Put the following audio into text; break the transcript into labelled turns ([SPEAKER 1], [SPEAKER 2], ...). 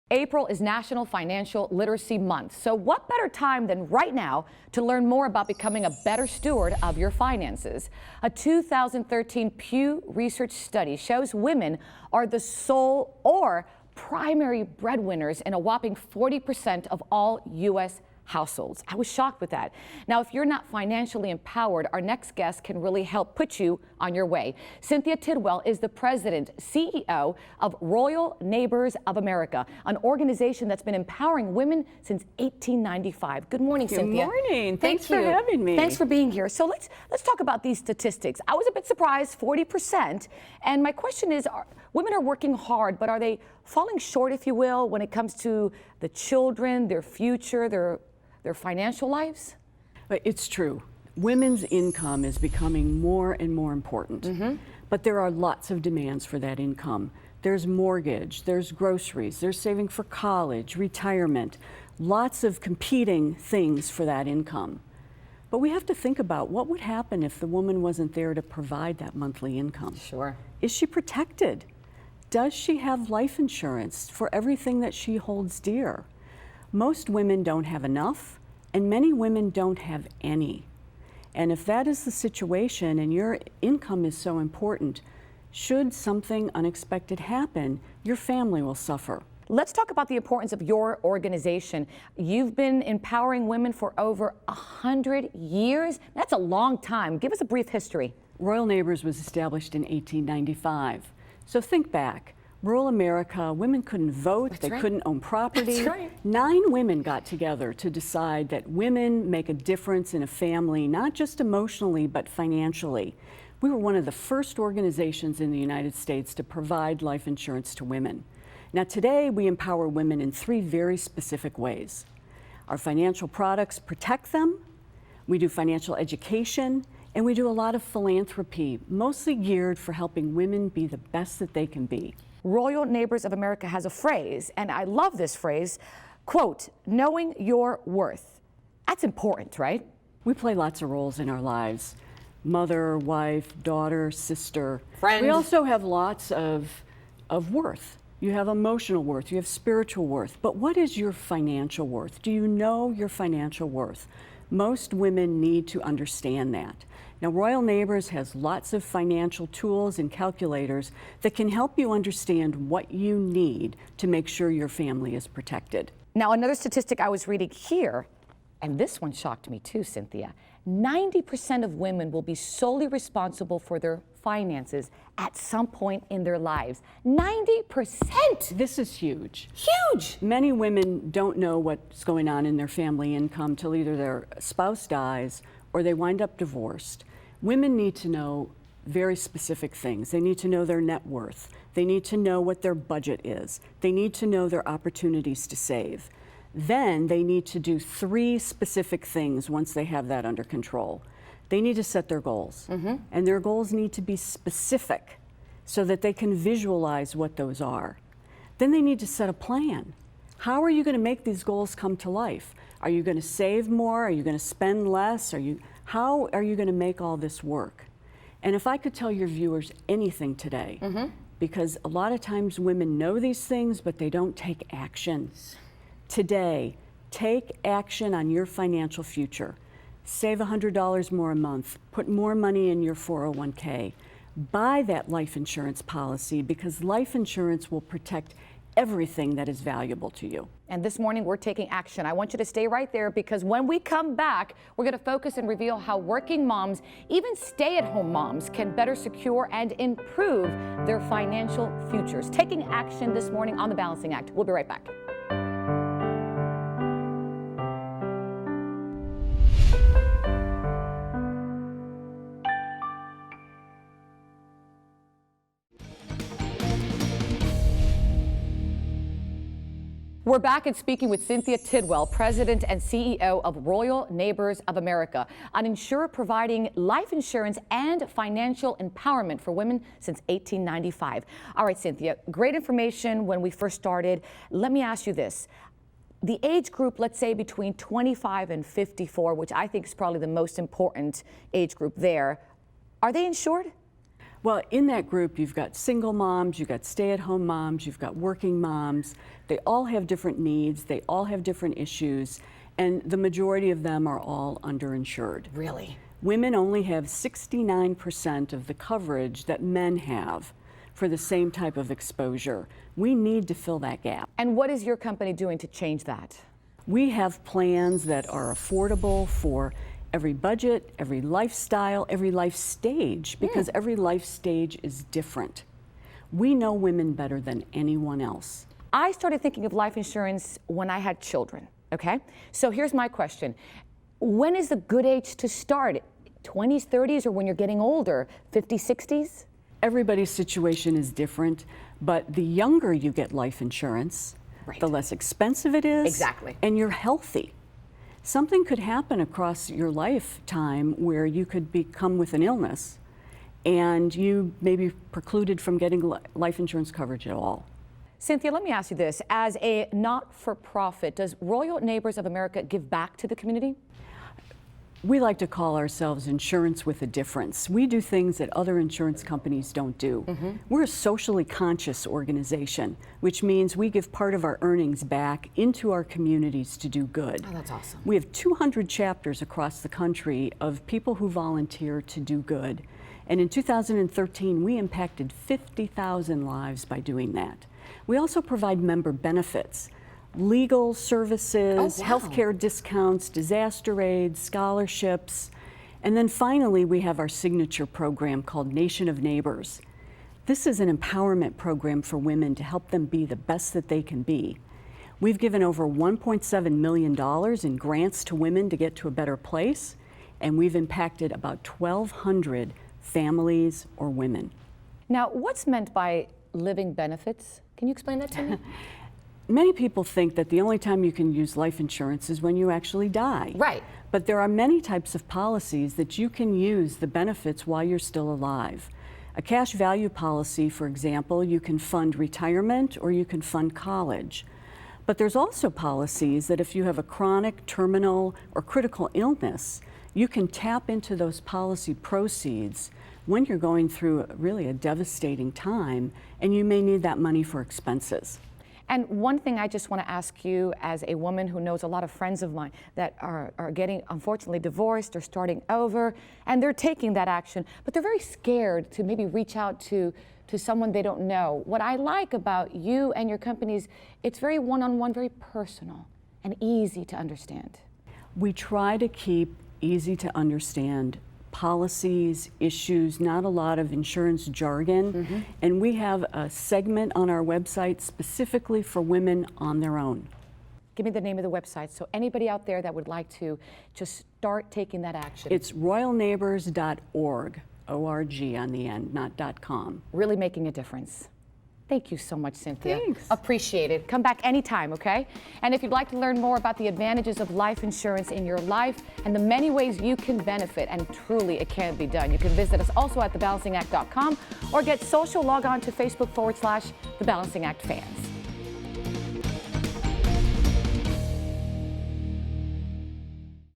[SPEAKER 1] April is National Financial Literacy Month, so what better time than right now to learn more about becoming a better steward of your finances? A 2013 Pew Research study shows women are the sole or primary breadwinners in a whopping 40% of all U.S. households. I was shocked with that. Now, if you're not financially empowered, our next guest can really help put you on your way. Cynthia Tidwell is the president, CEO of Royal Neighbors of America, an organization that's been empowering women since 1895. Good morning, Cynthia.
[SPEAKER 2] Good morning. Thanks for having me.
[SPEAKER 1] Thanks for being here. So let's talk about these statistics. I was a bit surprised, 40%. And my question is, women are working hard, but are they falling short, if you will, when it comes to the children, their future, their financial lives?
[SPEAKER 2] But it's true. Women's income is becoming more and more important. But there are lots of demands for that income. There's mortgage, there's groceries, there's saving for college, retirement, lots of competing things for that income. But we have to think about what would happen if the woman wasn't there to provide that monthly income.
[SPEAKER 1] Sure.
[SPEAKER 2] Is she protected? Does she have life insurance for everything that she holds dear? Most women don't have enough, and many women don't have any. And if that is the situation and your income is so important, should something unexpected happen, your family will suffer.
[SPEAKER 1] Let's talk about the importance of your organization. You've been empowering women for over 100 years. That's a long time. Give us a brief history.
[SPEAKER 2] Royal Neighbors was established in 1895. So think back. Rural America, women couldn't vote,
[SPEAKER 1] That's
[SPEAKER 2] they
[SPEAKER 1] right.
[SPEAKER 2] couldn't own property.
[SPEAKER 1] That's right.
[SPEAKER 2] 9 women got together to decide that women make a difference in a family, not just emotionally, but financially. We were one of the first organizations in the United States to provide life insurance to women. Now today, we empower women in 3 very specific ways. Our financial products protect them, we do financial education, and we do a lot of philanthropy, mostly geared for helping women be the best that they can be.
[SPEAKER 1] Royal Neighbors of America has a phrase, and I love this phrase, quote, knowing your worth. That's important, right?
[SPEAKER 2] We play lots of roles in our lives. Mother, wife, daughter, sister.
[SPEAKER 1] Friend.
[SPEAKER 2] We also have lots of worth. You have emotional worth, you have spiritual worth. But what is your financial worth? Do you know your financial worth? Most women need to understand that. Now, Royal Neighbors has lots of financial tools and calculators that can help you understand what you need to make sure your family is protected.
[SPEAKER 1] Now, another statistic I was reading here, and this one shocked me too, Cynthia, 90% of women will be solely responsible for their finances at some point in their lives. 90%!
[SPEAKER 2] This is huge.
[SPEAKER 1] Huge!
[SPEAKER 2] Many women don't know what's going on in their family income till either their spouse dies or they wind up divorced. Women need to know very specific things. They need to know their net worth. They need to know what their budget is. They need to know their opportunities to save. Then they need to do 3 specific things once they have that under control. They need to set their goals, and their goals need to be specific so that they can visualize what those are. Then they need to set a plan. How are you going to make these goals come to life? Are you going to save more? Are you going to spend less? How are you going to make all this work? And if I could tell your viewers anything today, because a lot of times women know these things, but they don't take action. Today, take action on your financial future. Save $100 more a month. Put more money in your 401k. Buy that life insurance policy, because life insurance will protect everything that is valuable to you.
[SPEAKER 1] And this morning, we're taking action. I want you to stay right there, because when we come back, we're going to focus and reveal how working moms, even stay-at-home moms, can better secure and improve their financial futures. Taking action this morning on The Balancing Act. We'll be right back. We're back and speaking with Cynthia Tidwell, President and CEO of Royal Neighbors of America, an insurer providing life insurance and financial empowerment for women since 1895. All right, Cynthia, great information when we first started. Let me ask you this. The age group, let's say between 25 and 54, which I think is probably the most important age group there, are they insured?
[SPEAKER 2] Well, in that group, you've got single moms, you've got stay-at-home moms, you've got working moms. They all have different needs, they all have different issues, and the majority of them are all underinsured.
[SPEAKER 1] Really?
[SPEAKER 2] Women only have 69% of the coverage that men have for the same type of exposure. We need to fill that gap.
[SPEAKER 1] And what is your company doing to change that?
[SPEAKER 2] We have plans that are affordable for every budget, every lifestyle, every life stage, because every life stage is different. We know women better than anyone else.
[SPEAKER 1] I started thinking of life insurance when I had children, okay? So here's my question. When is the good age to start? 20s, 30s, or when you're getting older, 50s, 60s?
[SPEAKER 2] Everybody's situation is different, but the younger you get life insurance, the less expensive it is.
[SPEAKER 1] Exactly.
[SPEAKER 2] And you're healthy. Something could happen across your lifetime where you could become with an illness and you may be precluded from getting life insurance coverage at all.
[SPEAKER 1] Cynthia, let me ask you this. As a not-for-profit, does Royal Neighbors of America give back to the community?
[SPEAKER 2] We like to call ourselves insurance with a difference. We do things that other insurance companies don't do. We're a socially conscious organization, which means we give part of our earnings back into our communities to do good.
[SPEAKER 1] Oh, that's awesome.
[SPEAKER 2] We have 200 chapters across the country of people who volunteer to do good. And in 2013, we impacted 50,000 lives by doing that. We also provide member benefits. Legal services, healthcare discounts, disaster aid, scholarships. And then finally, we have our signature program called Nation of Neighbors. This is an empowerment program for women to help them be the best that they can be. We've given over $1.7 million in grants to women to get to a better place, and we've impacted about 1,200 families or women.
[SPEAKER 1] Now, what's meant by living benefits? Can you explain that to me?
[SPEAKER 2] Many people think that the only time you can use life insurance is when you actually die.
[SPEAKER 1] Right.
[SPEAKER 2] But there are many types of policies that you can use the benefits while you're still alive. A cash value policy, for example, you can fund retirement or you can fund college. But there's also policies that if you have a chronic, terminal, or critical illness, you can tap into those policy proceeds when you're going through really a devastating time, and you may need that money for expenses.
[SPEAKER 1] And one thing I just want to ask you, as a woman who knows a lot of friends of mine that are getting, unfortunately, divorced or starting over, and they're taking that action, but they're very scared to maybe reach out to someone they don't know. What I like about you and your companies, it's very one-on-one, very personal and easy to understand.
[SPEAKER 2] We try to keep easy to understand policies, issues, not a lot of insurance jargon. And we have a segment on our website specifically for women on their own.
[SPEAKER 1] Give me the name of the website so anybody out there that would like to just start taking that action.
[SPEAKER 2] It's royalneighbors.org, O-R-G on the end, not .com.
[SPEAKER 1] Really making a difference. Thank you so much, Cynthia.
[SPEAKER 2] Thanks.
[SPEAKER 1] Appreciate it. Come back anytime, okay? And if you'd like to learn more about the advantages of life insurance in your life and the many ways you can benefit, and truly it can be done, you can visit us also at thebalancingact.com or get social, log on to Facebook /The Balancing Act Fans.